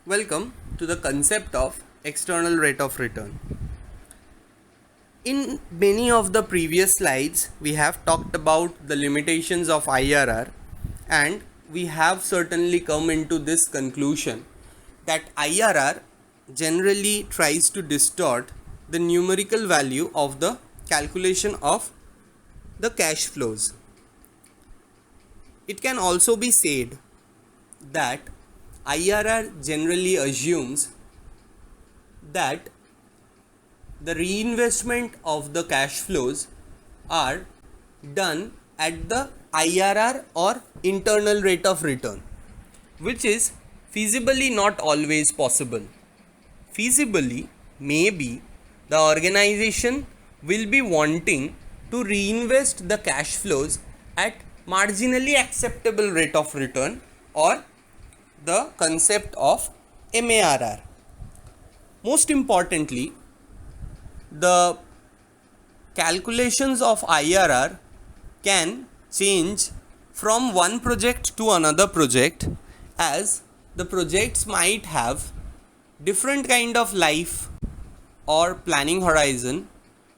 Welcome to the concept of external rate of return. In many of the previous slides, we have talked about the limitations of IRR, and we have certainly come into this conclusion that IRR generally tries to distort the numerical value of the calculation of the cash flows. It can also be said that IRR generally assumes that the reinvestment of the cash flows are done at the IRR or internal rate of return, which is feasibly not always possible. Feasibly, maybe the organization will be wanting to reinvest the cash flows at marginally acceptable rate of return, or the concept of MARR. Most importantly, the calculations of IRR can change from one project to another project, as the projects might have different kind of life or planning horizon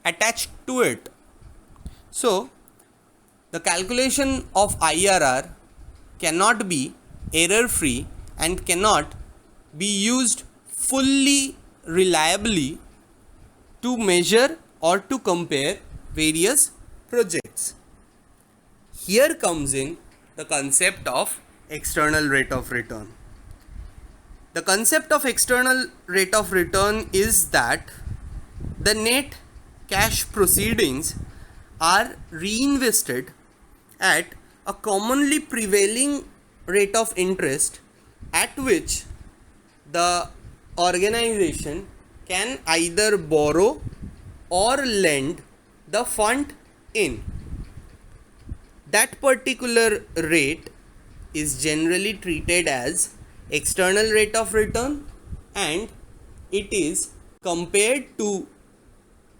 attached to it. So the calculation of IRR cannot be error free and cannot be used fully reliably to measure or to compare various projects. Here comes in the concept of external rate of return. The concept of external rate of return is that the net cash proceedings are reinvested at a commonly prevailing rate of interest at which the organization can either borrow or lend the fund in. That particular rate is generally treated as external rate of return, and it is compared to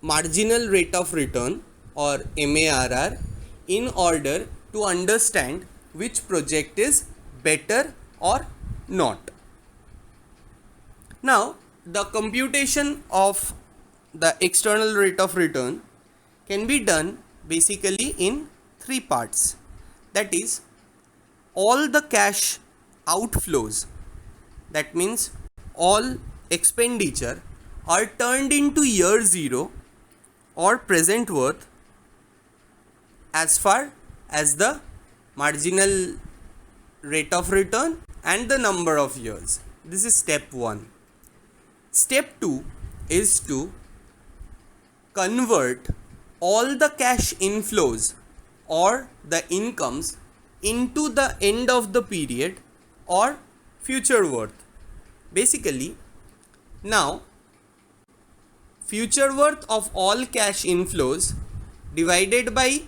marginal rate of return or MARR in order to understand which project is better or not. Now, the computation of the external rate of return can be done basically in three parts. That is, all the cash outflows, that means all expenditure, are turned into year zero or present worth as far as the marginal rate of return and the number of years. This is step 1. Step 2 is to convert all the cash inflows or the incomes into the end of the period or future worth. Basically, now future worth of all cash inflows divided by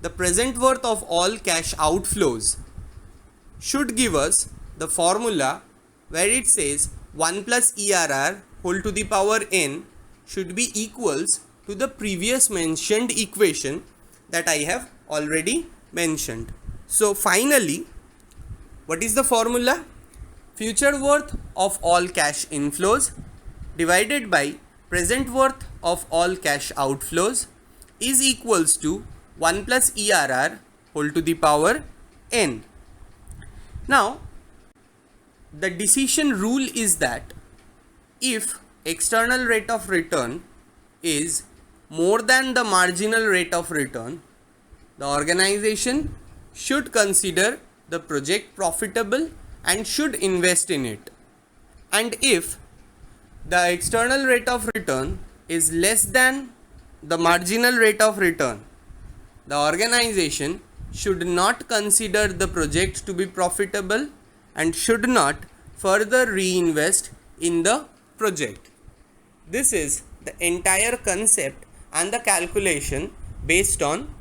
the present worth of all cash outflows should give us the formula where it says 1 plus ERR whole to the power n should be equals to the previous mentioned equation that I have already mentioned. So finally, what is the formula? Future worth of all cash inflows divided by present worth of all cash outflows is equals to 1 plus ERR whole to the power n. Now, the decision rule is that if external rate of return is more than the marginal rate of return, the organization should consider the project profitable and should invest in it. And if the external rate of return is less than the marginal rate of return, the organization should not consider the project to be profitable and should not further reinvest in the project. This is the entire concept and the calculation based on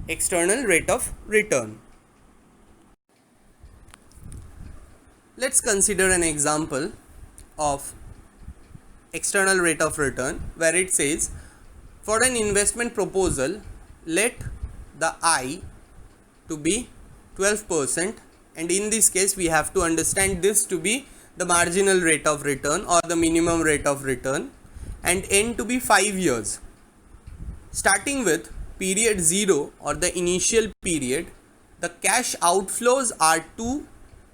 external rate of return. Let's consider an example of external rate of return where it says, for an investment proposal, let the I to be 12%, and in this case we have to understand this to be the marginal rate of return or the minimum rate of return, and n to be 5 years. Starting with period 0 or the initial period, the cash outflows are two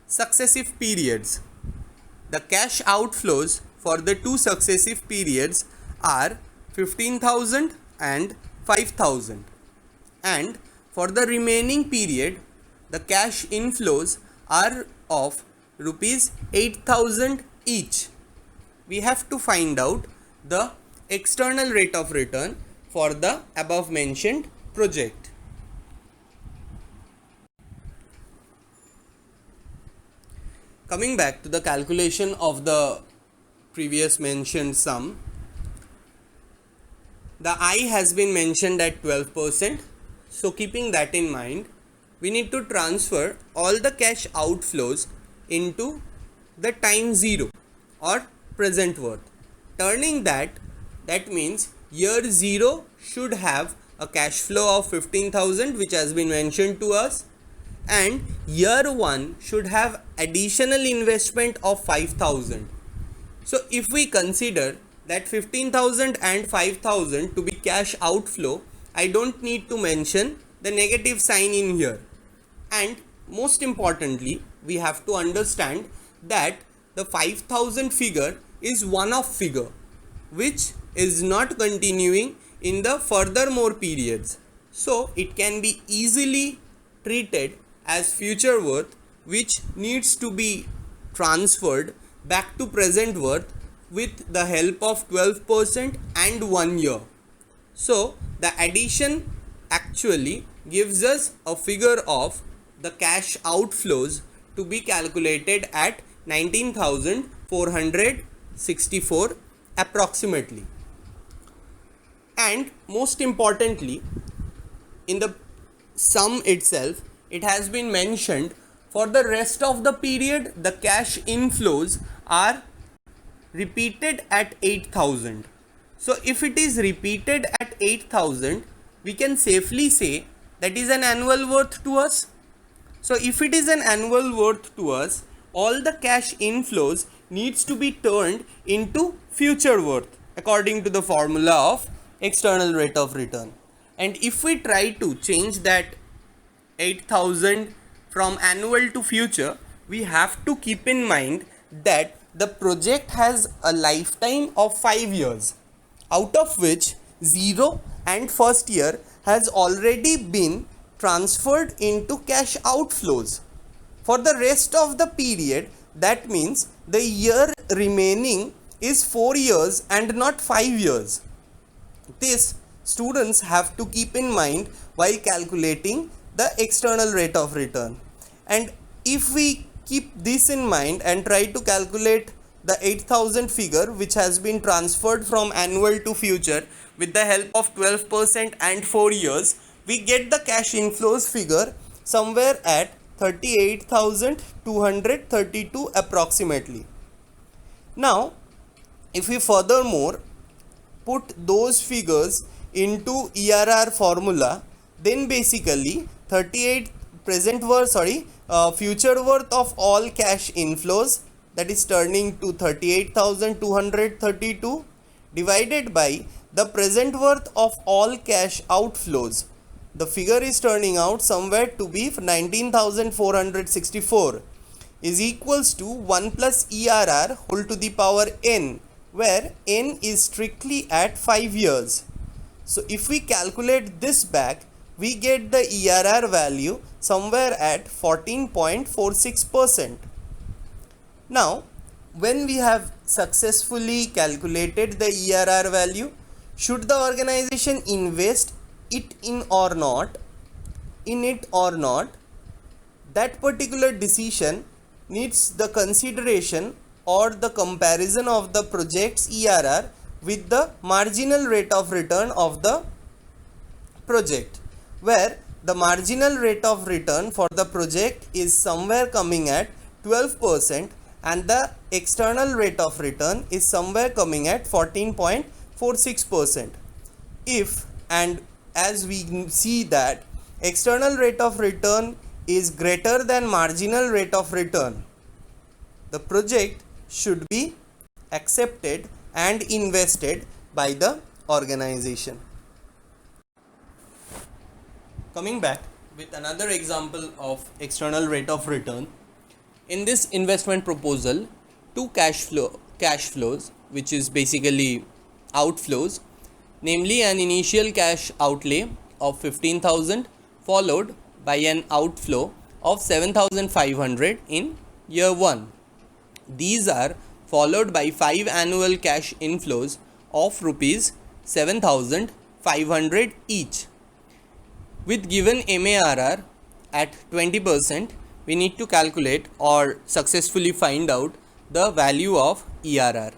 successive periods. The cash outflows for the two successive periods are 15,000 and 5,000, and for the remaining period the cash inflows are of rupees 8,000 each. We have to find out the external rate of return for the above mentioned project. Coming back to the calculation of the previous mentioned sum, the I has been mentioned at 12%. So keeping that in mind, we need to transfer all the cash outflows into the time 0 or present worth. Turning that means year 0 should have a cash flow of 15,000 which has been mentioned to us, and year 1 should have additional investment of 5,000. So if we consider that 15,000 and 5,000 to be cash outflow, I don't need to mention the negative sign in here. And most importantly, we have to understand that the 5,000 figure is one-off figure which is not continuing in the furthermore periods. So it can be easily treated as future worth which needs to be transferred back to present worth with the help of 12% and 1 year. So the addition actually gives us a figure of the cash outflows to be calculated at 19,464 approximately. And most importantly, in the sum itself, it has been mentioned for the rest of the period the cash inflows are repeated at 8,000. So if it is repeated at 8,000, we can safely say that is an annual worth to us. So if it is an annual worth to us, all the cash inflows needs to be turned into future worth according to the formula of external rate of return. And if we try to change that 8,000 from annual to future, we have to keep in mind that the project has a lifetime of 5 years, out of which 0 and first year has already been transferred into cash outflows. For the rest of the period, that means the year remaining is 4 years and not 5 years. This students have to keep in mind while calculating the external rate of return. And if we keep this in mind and try to calculate the 8,000 figure which has been transferred from annual to future with the help of 12% and 4 years, we get the cash inflows figure somewhere at 38,232 approximately. Now, if we furthermore put those figures into ERR formula, then basically future worth of all cash inflows, that is turning to 38,232 divided by the present worth of all cash outflows. The figure is turning out somewhere to be 19,464 is equals to 1 plus ERR whole to the power n, where n is strictly at 5 years. So if we calculate this back, we get the ERR value somewhere at 14.46%. Now, when we have successfully calculated the ERR value, should the organization invest it in or not, that particular decision needs the consideration or the comparison of the project's ERR with the marginal rate of return of the project, where the marginal rate of return for the project is somewhere coming at 12% and the external rate of return is somewhere coming at 14.46%. If and as we see that external rate of return is greater than marginal rate of return, the project should be accepted and invested by the organization. Coming back with another example of external rate of return. In this investment proposal, two cash flows, which is basically outflows, namely an initial cash outlay of 15,000 followed by an outflow of 7,500 in year 1. These are followed by 5 annual cash inflows of rupees 7,500 each. With given MARR at 20%, we need to calculate or successfully find out the value of ERR.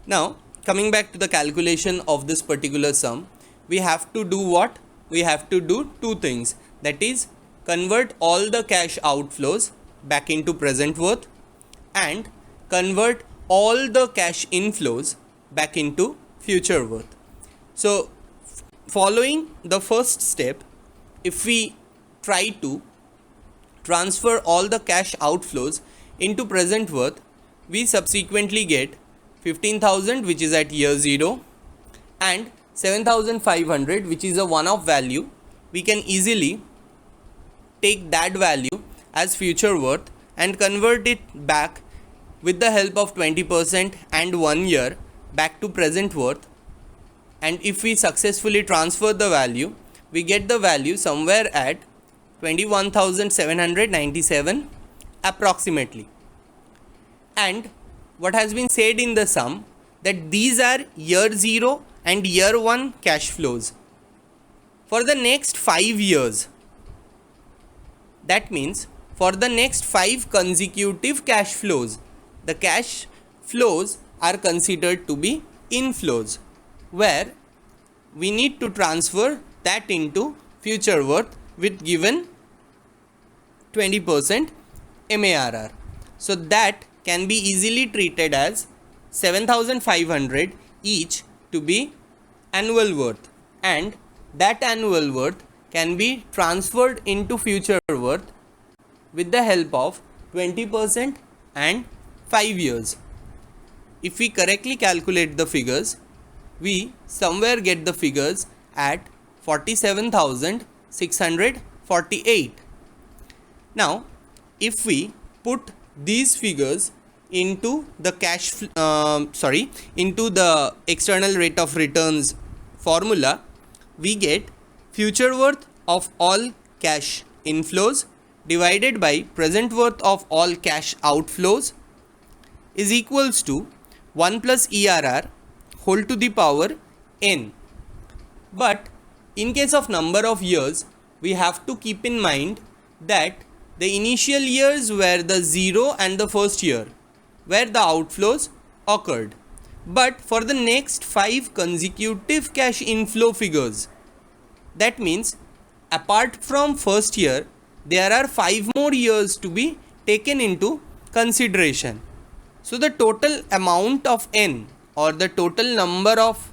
Now, coming back to the calculation of this particular sum, we have to do what? We have to do two things. That is, convert all the cash outflows back into present worth and convert all the cash inflows back into future worth. So, following the first step, if we try to transfer all the cash outflows into present worth, we subsequently get 15,000, which is at year 0, and 7,500, which is a one-off value. We can easily take that value as future worth and convert it back with the help of 20% and 1 year back to present worth. And if we successfully transfer the value, we get the value somewhere at 21,797 approximately. And what has been said in the sum, that these are year 0 and year 1 cash flows for the next 5 years. That means for the next 5 consecutive cash flows, the cash flows are considered to be inflows, where we need to transfer that into future worth with given 20% MARR. So that can be easily treated as 7,500 each to be annual worth, and that annual worth can be transferred into future worth with the help of 20% and 5 years. If we correctly calculate the figures, we somewhere get the figures at 47,648. Now, if we put these figures into the into the external rate of returns formula, we get future worth of all cash inflows divided by present worth of all cash outflows is equals to 1 plus ERR whole to the power n. But in case of number of years, we have to keep in mind that the initial years were the 0 and the first year where the outflows occurred. But for the next 5 consecutive cash inflow figures, that means apart from first year, there are 5 more years to be taken into consideration. So the total amount of n, or the total number of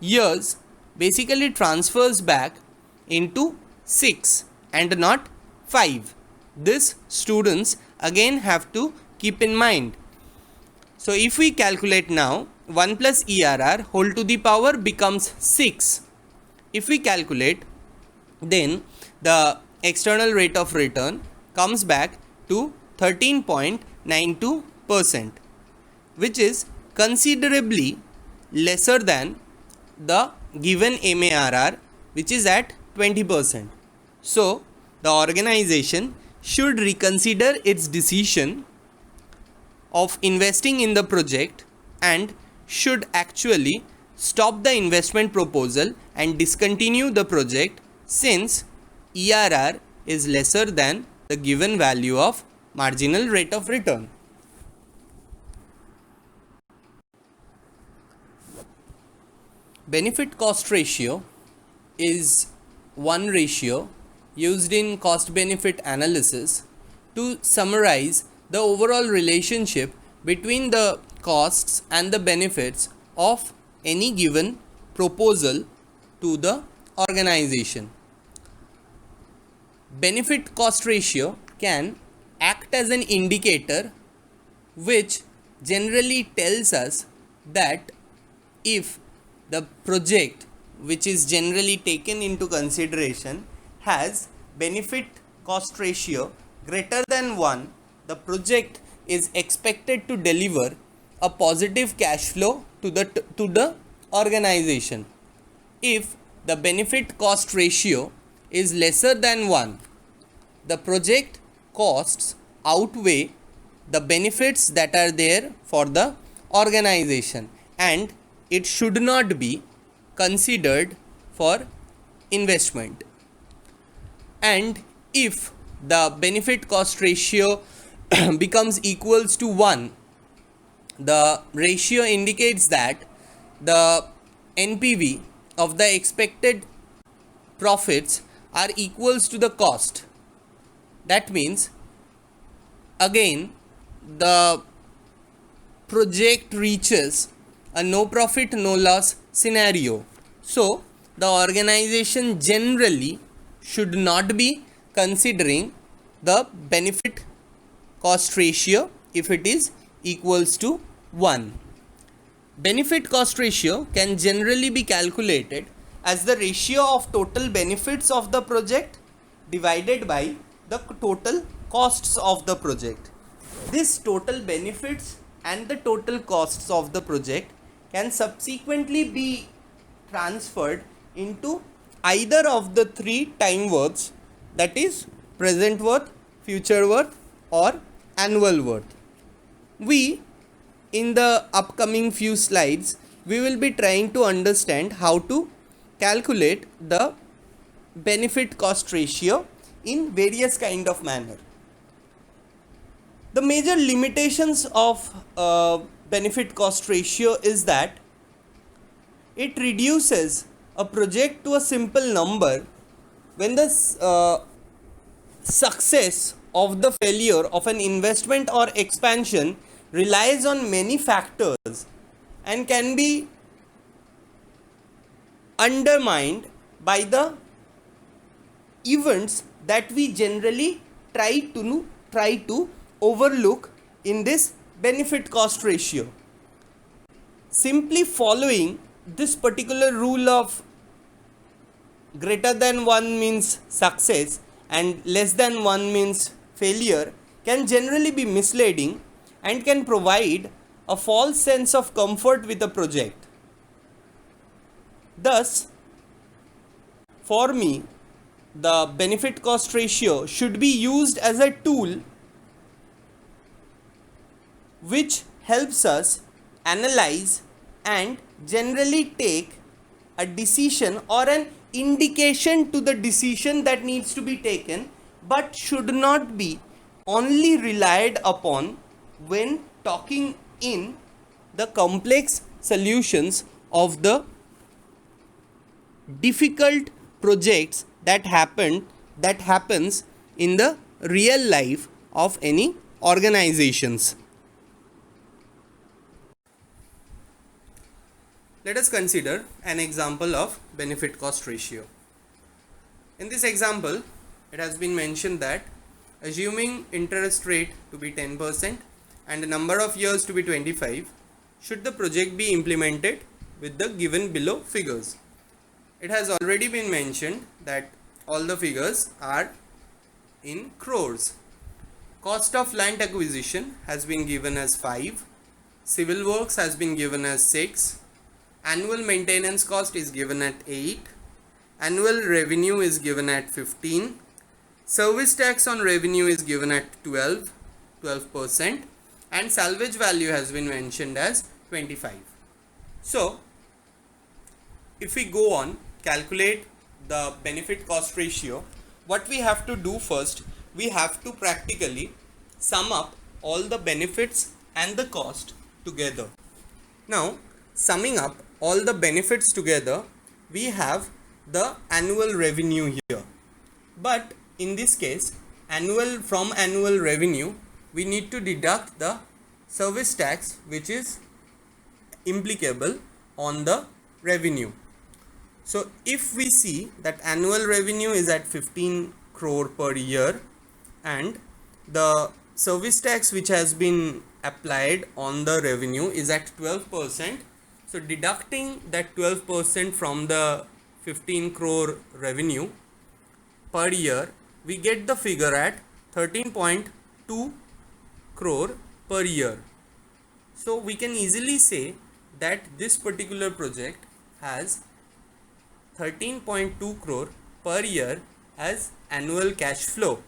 years, basically transfers back into 6 and not 5. This students again have to keep in mind. So if we calculate now, 1 plus ERR whole to the power becomes 6. If we calculate, then the external rate of return comes back to 13.92%, which is considerably lesser than the given MARR, which is at 20%. So the organization should reconsider its decision of investing in the project and should actually stop the investment proposal and discontinue the project, since ERR is lesser than the given value of marginal rate of return. Benefit cost ratio is one ratio used in cost benefit analysis to summarize the overall relationship between the costs and the benefits of any given proposal to the organization. Benefit cost ratio can act as an indicator which generally tells us that if the project which is generally taken into consideration has benefit cost ratio greater than 1, the project is expected to deliver a positive cash flow to the organization. If the benefit cost ratio is lesser than 1, the project costs outweigh the benefits that are there for the organization, and it should not be considered for investment. And if the benefit cost ratio becomes equals to 1, the ratio indicates that the NPV of the expected profits are equals to the cost. That means again the project reaches a no profit no loss scenario. So the organization generally should not be considering the benefit cost ratio if it is equals to 1. Benefit cost ratio can generally be calculated as the ratio of total benefits of the project divided by the total costs of the project. This total benefits and the total costs of the project can subsequently be transferred into either of the three time worths, that is present worth, future worth, or annual worth. We, in the upcoming few slides, we will be trying to understand how to calculate the benefit cost ratio in various kind of manner. The major limitations of benefit cost ratio is that it reduces a project to a simple number when the success of the failure of an investment or expansion relies on many factors and can be undermined by the events that we generally try to overlook in this benefit cost ratio. Simply following this particular rule of greater than 1 means success and less than 1 means failure can generally be misleading and can provide a false sense of comfort with a project. Thus, for me, the benefit cost ratio should be used as a tool which helps us analyze and generally take a decision or an indication to the decision that needs to be taken, but should not be only relied upon when talking in the complex solutions of the difficult projects that happens in the real life of any organizations. Let us consider an example of benefit cost ratio. In this example, it has been mentioned that assuming interest rate to be 10% and the number of years to be 25, should the project be implemented with the given below figures. It has already been mentioned that all the figures are in crores. Cost of land acquisition has been given as 5, civil works has been given as 6, annual maintenance cost is given at 8, annual revenue is given at 15, service tax on revenue is given at 12%, and salvage value has been mentioned as 25. So, if we go on calculate the benefit cost ratio, what we have to do first, we have to practically sum up all the benefits and the cost together. Now, summing up all the benefits together, we have the annual revenue here. But in this case, from annual revenue, we need to deduct the service tax which is implicable on the revenue. So if we see that annual revenue is at 15 crore per year and the service tax which has been applied on the revenue is at 12%. So deducting that 12% from the 15 crore revenue per year, we get the figure at 13.2 crore per year. So we can easily say that this particular project has 13.2 crore per year as annual cash flow,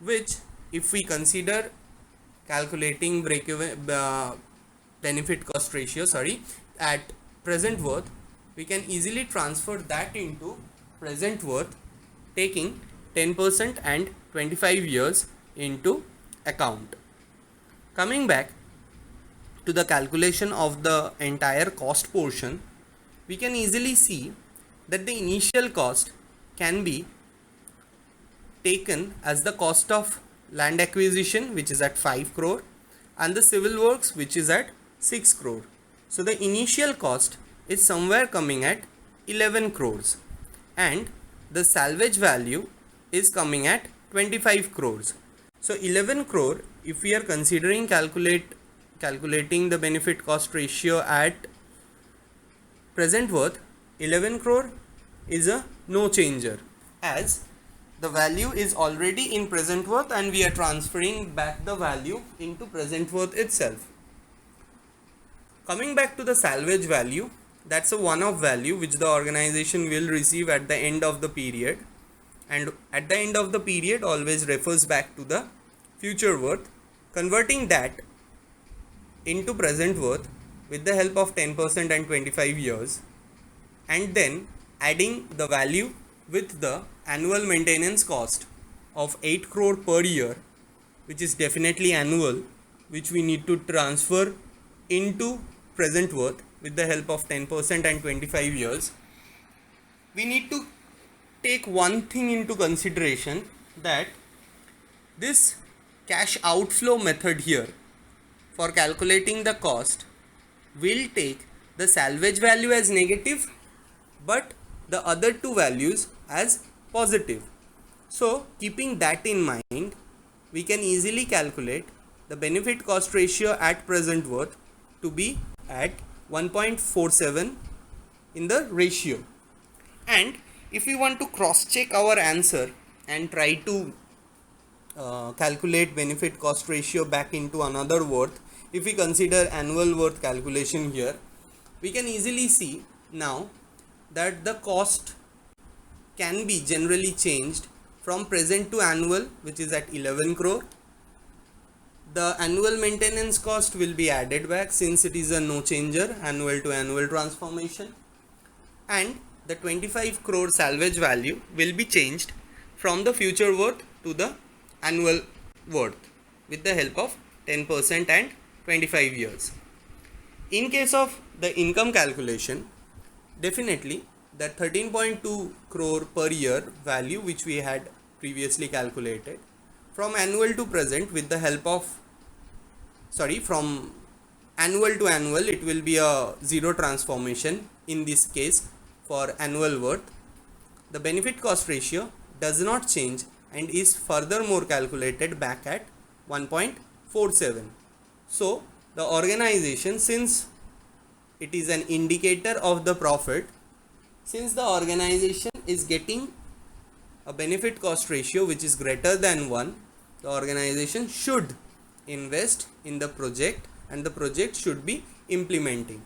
which if we consider calculating break even benefit cost ratio at present worth, we can easily transfer that into present worth, taking 10% and 25 years into account. Coming back to the calculation of the entire cost portion, we can easily see that the initial cost can be taken as the cost of land acquisition, which is at 5 crore, and the civil works, which is at 6 crore. So the initial cost is somewhere coming at 11 crores, and the salvage value is coming at 25 crores. So 11 crore, if we are considering calculating the benefit cost ratio at present worth, 11 crore is a no changer, as the value is already in present worth and we are transferring back the value into present worth itself. Coming back to the salvage value, that's a one-off value which the organization will receive at the end of the period, and at the end of the period always refers back to the future worth. Converting that into present worth with the help of 10% and 25 years, and then adding the value with the annual maintenance cost of 8 crore per year, which is definitely annual, which we need to transfer into present worth with the help of 10% and 25 years. We need to take one thing into consideration, that this cash outflow method here for calculating the cost will take the salvage value as negative but the other two values as positive. So keeping that in mind, we can easily calculate the benefit cost ratio at present worth to be at 1.47 in the ratio. And if we want to cross check our answer and try to calculate benefit cost ratio back into another worth, if we consider annual worth calculation here, we can easily see now that the cost can be generally changed from present to annual, which is at 11 crore. The annual maintenance cost will be added back since it is a no changer, annual to annual transformation, and the 25 crore salvage value will be changed from the future worth to the annual worth with the help of 10% and 25 years. In case of the income calculation, definitely that 13.2 crore per year value which we had previously calculated, from annual to present with the help of from annual to annual, it will be a zero transformation in this case for annual worth. The benefit cost ratio does not change and is furthermore calculated back at 1.47. So the organization, since it is an indicator of the profit, since the organization is getting a benefit cost ratio which is greater than 1, the organization should invest in the project and the project should be implementing.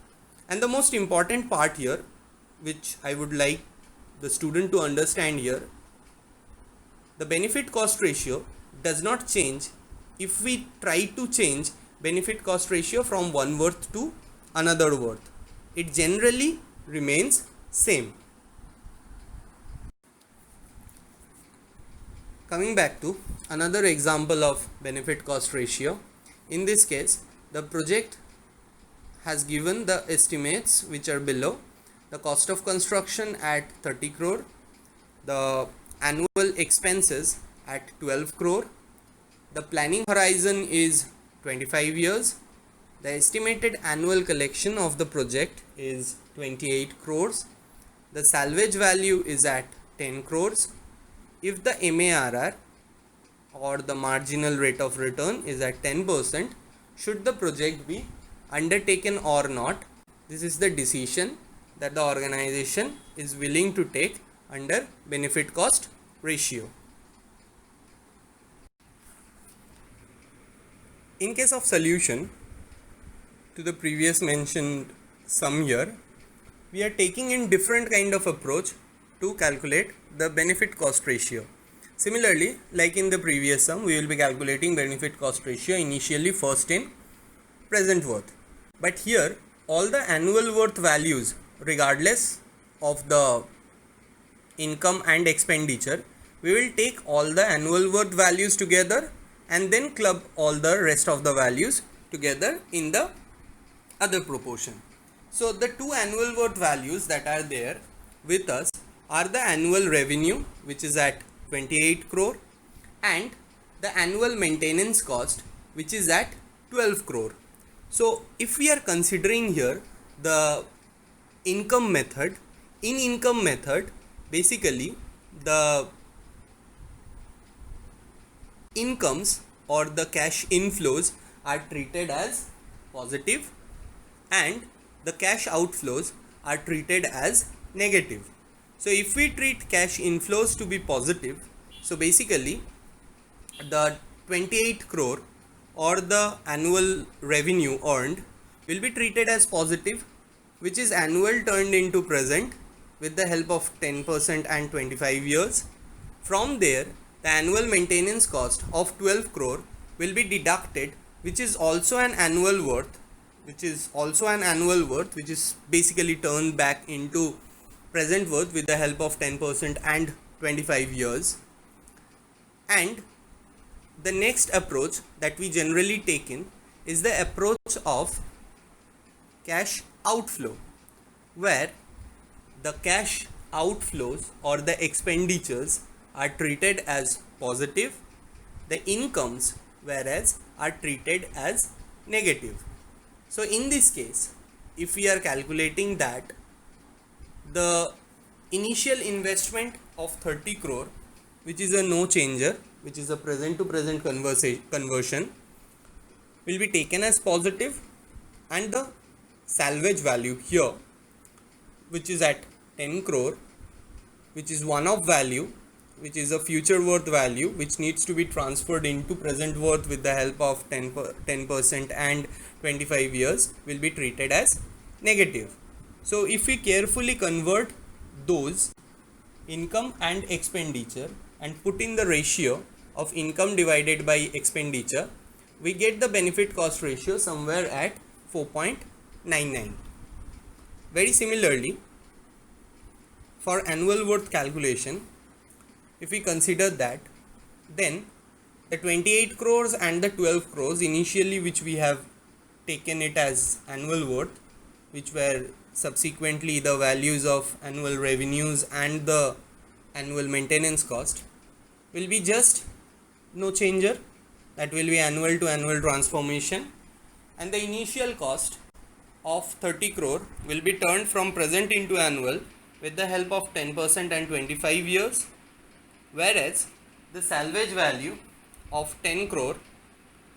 And the most important part here, which I would like the student to understand here, the benefit cost ratio does not change if we try to change benefit cost ratio from one worth to another worth. It generally remains same. Coming back to another example of benefit cost ratio, in this case the project has given the estimates which are below: the cost of construction at 30 crore, the annual expenses at 12 crore, the planning horizon is 25 years, the estimated annual collection of the project is 28 crores, the salvage value is at 10 crores. If the MARR or the marginal rate of return is at 10%, should the project be undertaken or not. This is the decision that the organization is willing to take under benefit cost ratio. In case of solution to the previous mentioned sum here, we are taking in different kind of approach to calculate the benefit cost ratio. Similarly, like in the previous sum, we will be calculating benefit cost ratio initially first in present worth. But here, all the annual worth values, regardless of the income and expenditure, we will take all the annual worth values together and then club all the rest of the values together in the other proportion. So the two annual worth values that are there with us are the annual revenue, which is at 28 crore, and the annual maintenance cost, which is at 12 crore. So if we are considering here the income method, in income method, basically the incomes or the cash inflows are treated as positive and the cash outflows are treated as negative. So if we treat cash inflows to be positive, so basically the 28 crore or the annual revenue earned will be treated as positive, which is annual turned into present with the help of 10% and 25 years. From there, the annual maintenance cost of 12 crore will be deducted, which is also an annual worth, which is basically turned back into present worth with the help of 10% and 25 years. And the next approach that we generally take in is the approach of cash outflow, where the cash outflows or the expenditures are treated as positive, the incomes whereas are treated as negative. So in this case, if we are calculating that the initial investment of 30 crore, which is a no changer, which is a present to present conversion, will be taken as positive, and the salvage value here, which is at 10 crore, which is one of value, which is a future worth value, which needs to be transferred into present worth with the help of 10% and 25 years, will be treated as negative. So if we carefully convert those income and expenditure and put in the ratio of income divided by expenditure, we get the benefit cost ratio somewhere at 4.99. Very similarly, for annual worth calculation, if we consider that, then the 28 crores and the 12 crores initially, which we have taken it as annual worth, which were subsequently the values of annual revenues and the annual maintenance cost, will be just no changer, that will be annual to annual transformation, and the initial cost of 30 crore will be turned from present into annual with the help of 10% and 25 years, whereas the salvage value of 10 crore,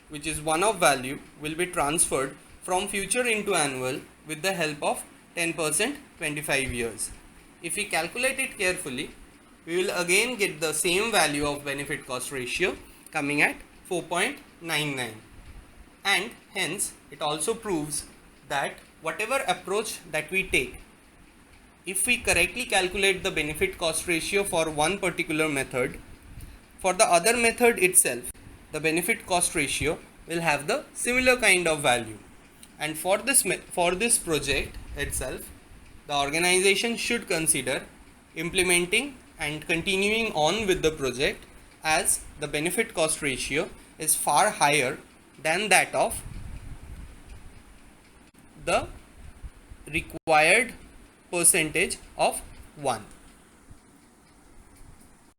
which is one of value, will be transferred from future into annual with the help of 10% 25 years. If we calculate it carefully, we will again get the same value of benefit cost ratio coming at 4.99, and hence it also proves that whatever approach that we take, if we correctly calculate the benefit cost ratio for one particular method, for the other method itself, the benefit cost ratio will have the similar kind of value. And for this project itself, the organization should consider implementing and continuing on with the project, as the benefit cost ratio is far higher than that of the required percentage of 1.